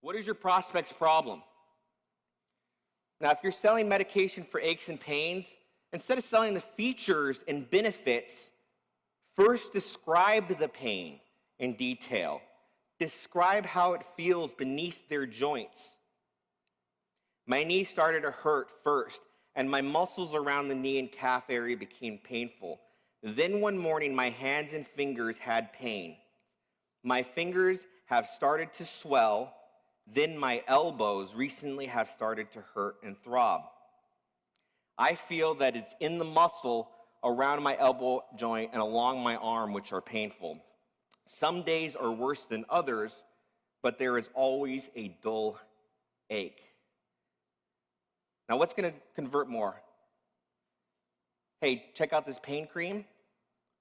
What is your prospect's problem? Now, if you're selling medication for aches and pains, instead of selling the features and benefits, first describe the pain in detail. Describe how it feels beneath their joints. My knee started to hurt first, and my muscles around the knee and calf area became painful. Then one morning, my hands and fingers had pain. My fingers have started to swell. Then my elbows recently have started to hurt and throb. I feel that it's in the muscle around my elbow joint and along my arm which are painful. Some days are worse than others, but there is always a dull ache. Now, what's going to convert more? Hey, check out this pain cream.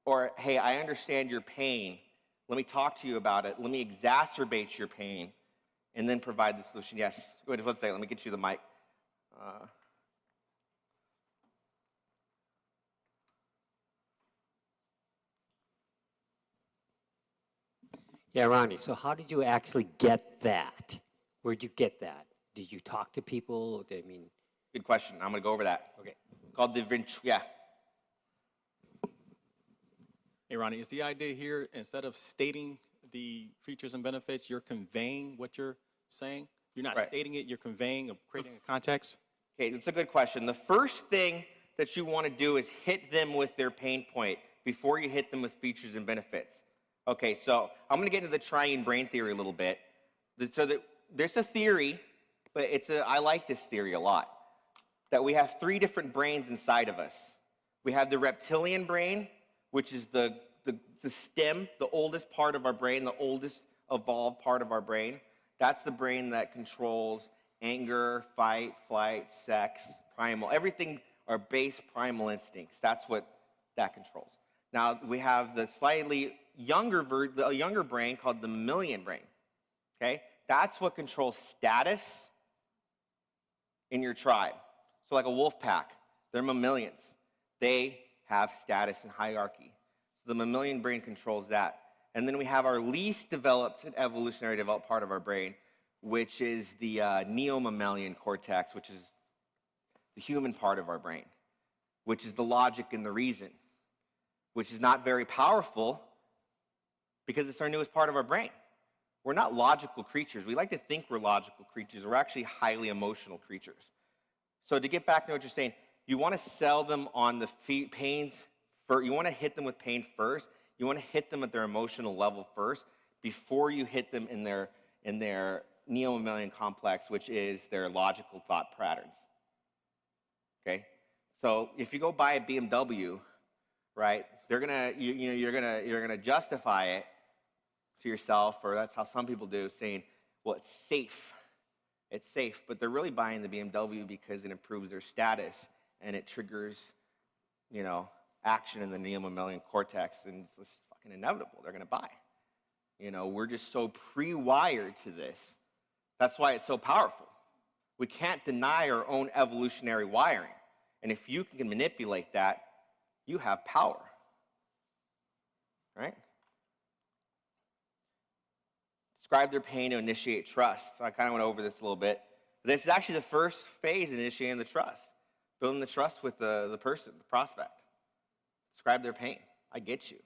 Or, hey, I understand your pain. Let me talk to you about it. Let me exacerbate your pain and then provide the solution. Yes, go ahead, let's say, let me get you the mic. Yeah, Ronnie, so how did you actually get that? Where'd you get that? Did you talk to people? I mean, good question. I'm going to go over that. Okay. Called the yeah. Hey, Ronnie, is the idea here, instead of stating the features and benefits, you're conveying what you're saying? You're not stating it, you're conveying or creating a context? Okay, that's a good question. The first thing that you want to do is hit them with their pain point before you hit them with features and benefits. Okay, so I'm going to get into the triune brain theory a little bit. So there's a theory, but I like this theory a lot, that we have three different brains inside of us. We have the reptilian brain, which is the stem, the oldest part of our brain, the oldest evolved part of our brain. That's the brain that controls anger, fight, flight, sex, primal. Everything are base primal instincts. That's what that controls. Now, we have the slightly younger brain called the mammalian brain. Okay? That's what controls status in your tribe. So like a wolf pack, they're mammalians. They have status and hierarchy. So the mammalian brain controls that. And then we have our least developed and evolutionary developed part of our brain, which is the neo-mammalian cortex, which is the human part of our brain, which is the logic and the reason, which is not very powerful because it's our newest part of our brain. We're not logical creatures. We like to think we're logical creatures. We're actually highly emotional creatures. So to get back to what you're saying, you want to sell them on the pains first. You want to hit them with pain first. You want to hit them at their emotional level first before you hit them in their neo-mammalian complex, which is their logical thought patterns. Okay? So if you go buy a BMW, right, you're gonna justify it to yourself, or that's how some people do, saying, well, it's safe. It's safe, but they're really buying the BMW because it improves their status and it triggers, action in the neo-mammalian cortex, and it's just fucking inevitable. They're going to buy. We're just so pre-wired to this. That's why it's so powerful. We can't deny our own evolutionary wiring, and if you can manipulate that, you have power. Right? Describe their pain to initiate trust. So I kind of went over this a little bit. This is actually the first phase in initiating the trust. Building the trust with the person, the prospect. Describe their pain. I get you.